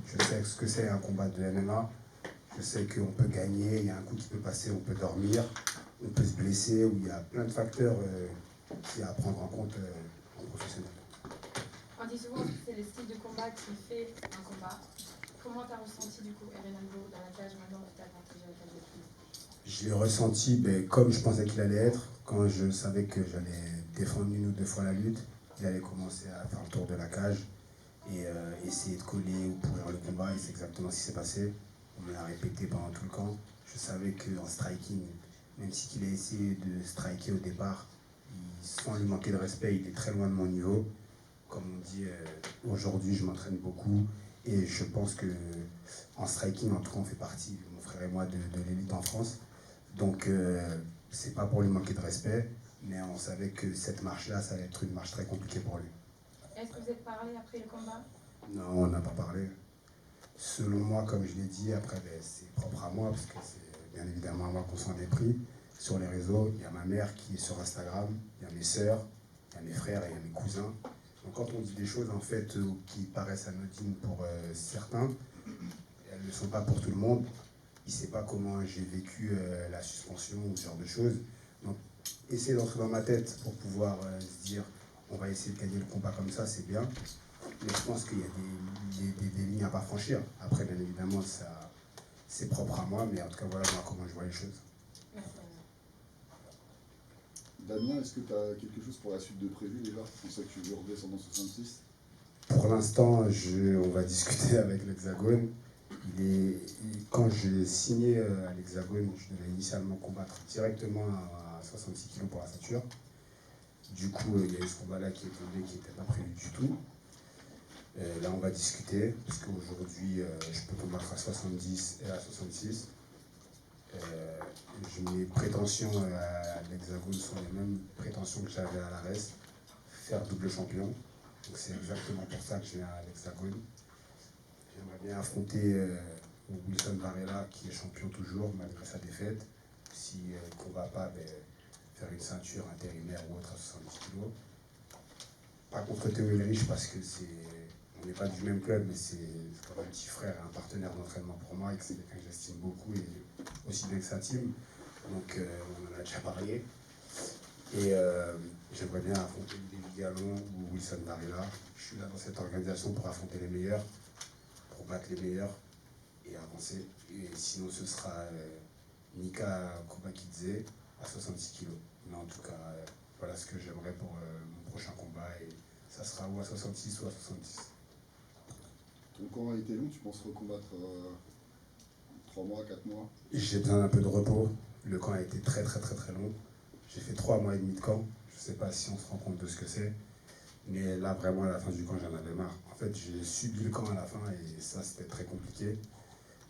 Je sais ce que c'est un combat de MMA. Je sais qu'on peut gagner, il y a un coup qui peut passer, on peut dormir, on peut se blesser, où il y a plein de facteurs qu'il y a à prendre en compte en professionnel. On dit souvent que c'est le style de combat qui fait un combat. Comment tu as ressenti du coup Erenaldo dans la cage maintenant que tu as partagé avec la défense? Je l'ai ressenti comme je pensais qu'il allait être. Quand je savais que j'allais défendre une ou deux fois la lutte, il allait commencer à faire le tour de la cage et essayer de coller ou pourrir le combat. Et c'est exactement ce qui s'est passé. On me l'a répété pendant tout le camp. Je savais qu'en striking, même s'il a essayé de striker au départ, sans lui manquer de respect, il est très loin de mon niveau. Comme on dit, aujourd'hui je m'entraîne beaucoup et je pense que en striking, en tout cas, on fait partie, mon frère et moi, de l'élite en France. Donc, c'est pas pour lui manquer de respect, mais on savait que cette marche-là, ça allait être une marche très compliquée pour lui. Est-ce que vous êtes parlé après le combat? Non, on n'a pas parlé. Selon moi, comme je l'ai dit, après, c'est propre à moi, parce que c'est bien évidemment à moi qu'on s'en est pris. Sur les réseaux, il y a ma mère qui est sur Instagram, il y a mes sœurs, il y a mes frères et il y a mes cousins. Donc quand on dit des choses en fait qui paraissent anodines pour certains, elles ne le sont pas pour tout le monde. Il ne sait pas comment j'ai vécu la suspension ou ce genre de choses. Donc essayer d'entrer dans ma tête pour pouvoir se dire on va essayer de gagner le combat comme ça, c'est bien. Mais je pense qu'il y a des lignes à pas franchir. Après, bien évidemment, ça, c'est propre à moi, mais en tout cas, voilà moi, comment je vois les choses. Merci. Damien, est-ce que tu as quelque chose pour la suite de prévu déjà? C'est ça que tu veux redescendre en 66? Pour l'instant, on va discuter avec l'Hexagone. Quand j'ai signé à l'Hexagone, je devais initialement combattre directement à 66 kg pour la ceinture. Du coup, il y a eu ce combat-là qui est tombé, qui n'était pas prévu du tout. Là, on va discuter, parce qu'aujourd'hui, je peux combattre à 70 et à 66. Mes prétentions à l'Hexagone sont les mêmes prétentions que j'avais à l'ARES, faire double champion. Donc c'est exactement pour ça que je viens à l'Hexagone. J'aimerais bien affronter Wilson Varela, qui est champion toujours, malgré sa défaite. S'il ne combat pas, faire une ceinture intérimaire ou autre à 70 kg. Pas contre Théo Ulrich, parce que on n'est pas du même club, mais c'est comme un petit frère et un partenaire d'entraînement pour moi, et que c'est quelqu'un que j'estime beaucoup, et aussi bien que sa team. Donc on en a déjà parlé. Et j'aimerais bien affronter David Gallon ou Wilson Varela. Je suis là dans cette organisation pour affronter les meilleurs, pour battre les meilleurs et avancer. Et sinon, ce sera Nika Kubakidze à 66 kg. Mais en tout cas, voilà ce que j'aimerais pour mon prochain combat. Et ça sera ou à 66 ou à 70. Ton camp a été long, tu penses recombattre 3 mois, 4 mois? J'ai besoin d'un peu de repos. Le camp a été très très très très long. J'ai fait 3 mois et demi de camp. Je ne sais pas si on se rend compte de ce que c'est. Mais là, vraiment, à la fin du camp, j'en avais marre. En fait, j'ai subi le camp à la fin et ça, c'était très compliqué.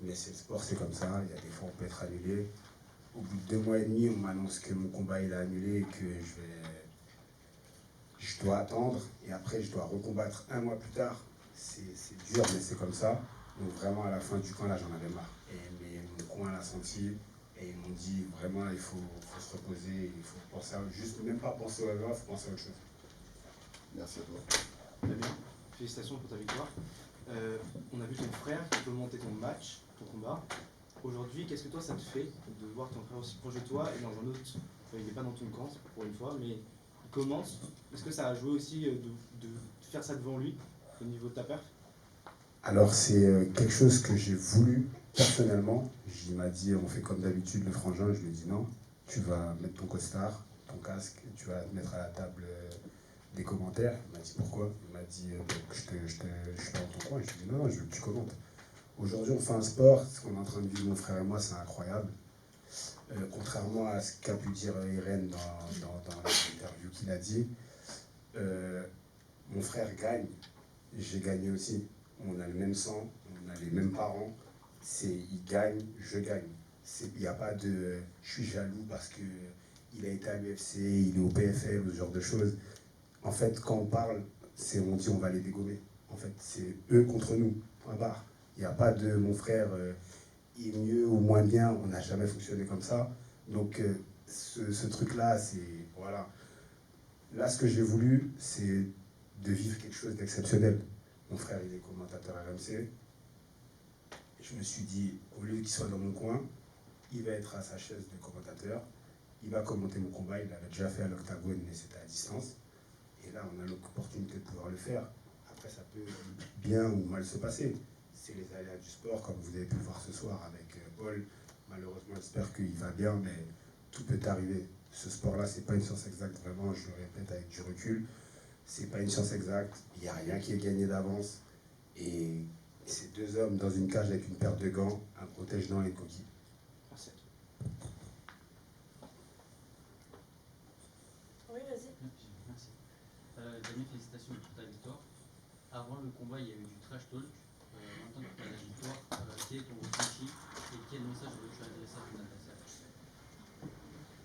Mais c'est le sport, c'est comme ça. Il y a des fois, on peut être annulé. Au bout de 2 mois et demi, on m'annonce que mon combat il est annulé et que je dois attendre. Et après, je dois recombattre 1 mois plus tard. C'est dur, mais c'est comme ça. Donc vraiment, à la fin du camp, là, j'en avais marre. Mais mon coin l'a senti. Et ils m'ont dit, vraiment, il faut se reposer. Il faut penser à juste, même pas penser au MMA, il faut penser à autre chose. Merci à toi. Très bien. Félicitations pour ta victoire. On a vu ton frère qui commentait ton match, ton combat. Aujourd'hui, qu'est-ce que toi ça te fait de voir ton frère aussi proche de toi et dans un autre, il n'est pas dans ton camp pour une fois, mais il commence. Est-ce que ça a joué aussi de faire ça devant lui au niveau de ta perf? Alors c'est quelque chose que j'ai voulu personnellement. Il m'a dit on fait comme d'habitude le frangin, je lui ai dit non, tu vas mettre ton costard, ton casque, tu vas te mettre à la table des commentaires. Il m'a dit pourquoi? Il m'a dit je suis pas dans ton coin. Je lui ai dit non, je veux que tu commentes. Aujourd'hui on fait un sport, ce qu'on est en train de vivre mon frère et moi, c'est incroyable. Contrairement à ce qu'a pu dire Irène dans l'interview qu'il a dit, mon frère gagne, j'ai gagné aussi. On a le même sang, on a les mêmes parents. Il gagne, je gagne. Il n'y a pas de je suis jaloux parce qu'il a été à l'UFC, il est au PFL, ce genre de choses. En fait, quand on parle, on dit on va les dégommer. En fait, c'est eux contre nous, point barre. Il n'y a pas de mon frère, il est mieux ou moins bien, on n'a jamais fonctionné comme ça. Donc, ce truc-là, c'est. Voilà. Là, ce que j'ai voulu, c'est de vivre quelque chose d'exceptionnel. Mon frère, il est commentateur RMC. je me suis dit, au lieu qu'il soit dans mon coin, il va être à sa chaise de commentateur, il va commenter mon combat, il l'avait déjà fait à l'Octagone, mais c'était à distance. Et là, on a l'opportunité de pouvoir le faire. Après, ça peut bien ou mal se passer. C'est les aléas du sport, comme vous avez pu le voir ce soir avec Paul. Malheureusement, j'espère qu'il va bien, mais tout peut arriver. Ce sport-là, c'est pas une science exacte, vraiment, je le répète avec du recul. C'est pas une science exacte, il n'y a rien qui est gagné d'avance. Et ces deux hommes dans une cage avec une paire de gants, un protège-dents et une coquille. Merci à toi. Oui, vas-y. Merci. Damien, félicitations pour ta victoire. Avant le combat, il y a eu du trash talk. Maintenant que tu as la victoire, quel est ton ressenti et quel message veux-tu adresser à ton adversaire?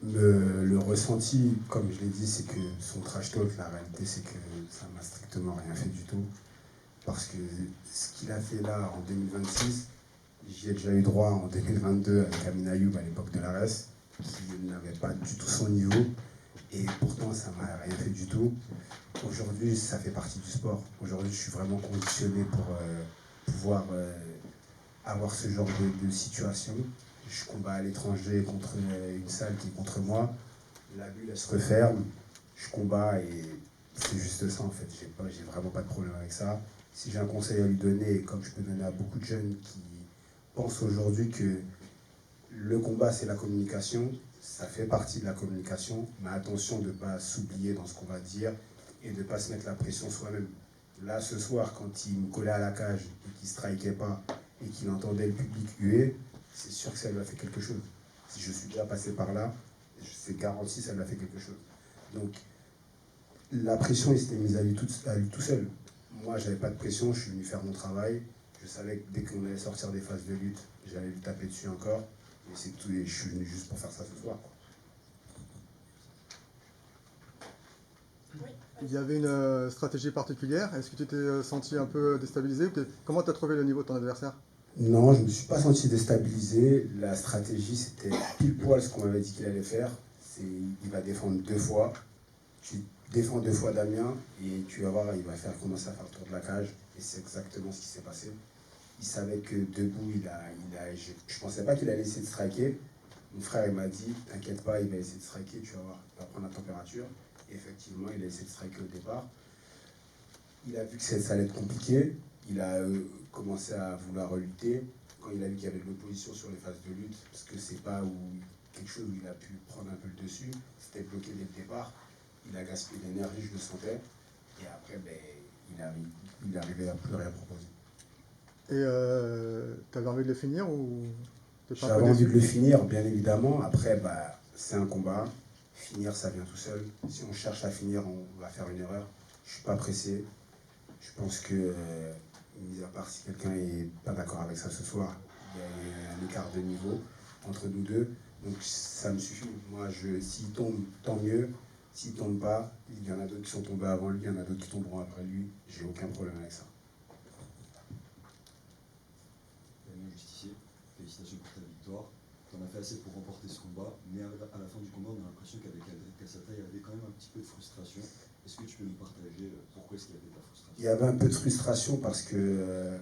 Le ressenti, comme je l'ai dit, c'est que son trash talk, la réalité, c'est que ça m'a strictement rien fait du tout. Parce que ce qu'il a fait là en 2026, j'y ai déjà eu droit en 2022 avec Amin Ayoub à l'époque de l'ARES, qui n'avait pas du tout son niveau. Et pourtant, ça m'a rien fait du tout. Aujourd'hui, ça fait partie du sport. Aujourd'hui, je suis vraiment conditionné pour pouvoir avoir ce genre de situation. Je combats à l'étranger contre une salle qui est contre moi. La bulle, elle se referme. Je combats et c'est juste ça, en fait. J'ai vraiment pas de problème avec ça. Si j'ai un conseil à lui donner, comme je peux donner à beaucoup de jeunes qui pensent aujourd'hui que le combat, c'est la communication, ça fait partie de la communication, mais attention de ne pas s'oublier dans ce qu'on va dire et de ne pas se mettre la pression soi-même. Là, ce soir, quand il me collait à la cage et qu'il ne strikait pas et qu'il entendait le public huer, c'est sûr que ça lui a fait quelque chose. Si je suis déjà passé par là, c'est garanti, ça lui a fait quelque chose. Donc, la pression, il s'était mise à lui tout seul. Moi, j'avais pas de pression, je suis venu faire mon travail. Je savais que dès qu'on allait sortir des phases de lutte, j'allais lui taper dessus encore. Et c'est tout, et je suis venu juste pour faire ça ce soir, quoi. Oui, Il y avait une stratégie particulière. Est-ce que tu t'es senti un peu déstabilisé? Comment tu as trouvé le niveau de ton adversaire? Non, je ne me suis pas senti déstabilisé. La stratégie, c'était pile poil ce qu'on m'avait dit qu'il allait faire. Il va défendre 2 fois. Tu défends 2 fois Damien et tu vas voir, il va commencer à faire le tour de la cage. Et c'est exactement ce qui s'est passé. Il savait que debout, je ne pensais pas qu'il allait essayer de striker. Mon frère, il m'a dit, t'inquiète pas, il va essayer de striker, tu vas voir, il va prendre la température. Et effectivement, il a essayé de striker au départ. Il a vu que ça allait être compliqué. Il a commencé à vouloir lutter. Quand il a vu qu'il y avait de l'opposition sur les phases de lutte, parce que c'est pas quelque chose où il a pu prendre un peu le dessus, c'était bloqué dès le départ. Il a gaspillé d'énergie, je le sentais. Et après, il arrivait à plus rien proposer. Et tu avais envie de le finir ou J'avais envie de le finir, bien évidemment. Après, c'est un combat. Finir, ça vient tout seul. Si on cherche à finir, on va faire une erreur. Je ne suis pas pressé. Je pense que, mis à part si quelqu'un n'est pas d'accord avec ça ce soir, il y a un écart de niveau entre nous deux. Donc ça me suffit. Moi, s'il tombe, tant mieux. S'il ne tombe pas, il y en a d'autres qui sont tombés avant lui, il y en a d'autres qui tomberont après lui. J'ai aucun problème avec ça. Damien Justicier, félicitations pour ta victoire. Tu en as fait assez pour remporter ce combat, mais à la fin du combat, on a l'impression qu'avec Cassata, il y avait quand même un petit peu de frustration. Est-ce que tu peux nous partager pourquoi est-ce qu'il y avait de la frustration? Il y avait un peu de frustration parce que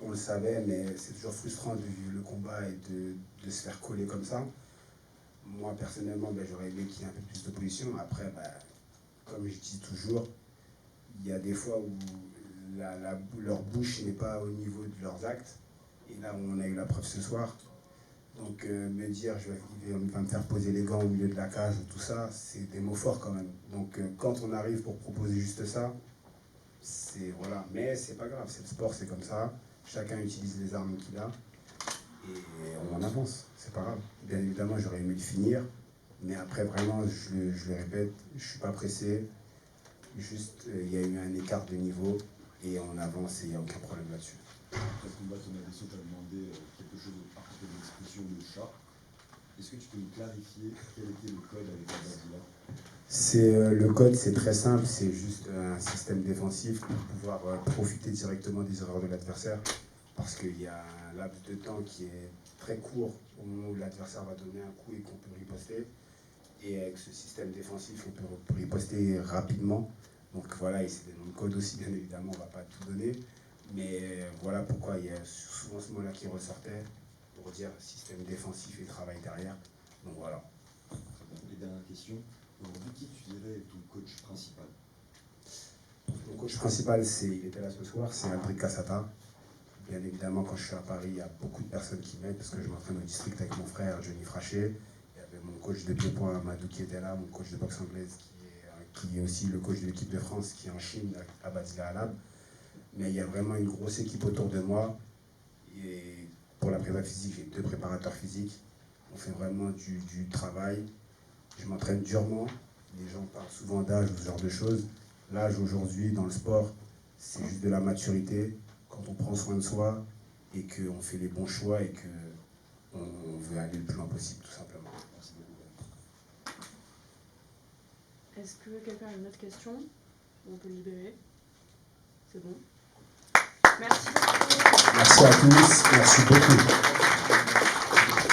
on le savait, mais c'est toujours frustrant de vivre le combat et de se faire coller comme ça. Moi, personnellement, j'aurais aimé qu'il y ait un peu plus d'opposition. Après, comme je dis toujours, il y a des fois où leur bouche n'est pas au niveau de leurs actes. Et là, on a eu la preuve ce soir. Donc, me dire, il va me faire poser les gants au milieu de la cage, tout ça, c'est des mots forts quand même. Donc, quand on arrive pour proposer juste ça, voilà. Mais c'est pas grave, c'est le sport, c'est comme ça. Chacun utilise les armes qu'il a. Et on en avance, c'est pas grave. Bien évidemment, j'aurais aimé le finir. Mais après, vraiment, je le répète, je suis pas pressé. Juste, il y a eu un écart de niveau et on avance et il n'y a aucun problème là-dessus. Après le combat, Thomas Dessau t'a demandé quelque chose à propos de l'expression de chat. Est-ce que tu peux nous clarifier quel était le code avec la Basila? Le code, c'est très simple, c'est juste un système défensif pour pouvoir profiter directement des erreurs de l'adversaire. Parce qu'il y a un laps de temps qui est très court au moment où l'adversaire va donner un coup et qu'on peut riposter. Et avec ce système défensif, on peut riposter rapidement. Donc voilà, et c'est des noms de code aussi, bien évidemment, on ne va pas tout donner. Mais voilà pourquoi il y a souvent ce mot-là qui ressortait pour dire système défensif et travail derrière. Donc voilà. Les dernières questions. Aujourd'hui, qui tu dirais est ton coach principal? Mon coach principal, il était là ce soir, c'est Aldric Cassata. Bien évidemment, quand je suis à Paris, il y a beaucoup de personnes qui m'aident parce que je m'entraîne au district avec mon frère Johnny Frachet. Il y avait mon coach de pied-point Amadou qui était là, mon coach de boxe anglaise qui est aussi le coach de l'équipe de France qui est en Chine, à Badila Alab. Mais il y a vraiment une grosse équipe autour de moi. Et pour la prépa physique, j'ai 2 préparateurs physiques. On fait vraiment du travail. Je m'entraîne durement. Les gens parlent souvent d'âge ou ce genre de choses. L'âge aujourd'hui dans le sport, c'est juste de la maturité. Quand on prend soin de soi et qu'on fait les bons choix et qu'on veut aller le plus loin possible, tout simplement. Merci beaucoup. Est-ce que quelqu'un a une autre question? On peut libérer. C'est bon. Merci beaucoup. Merci à tous, merci beaucoup.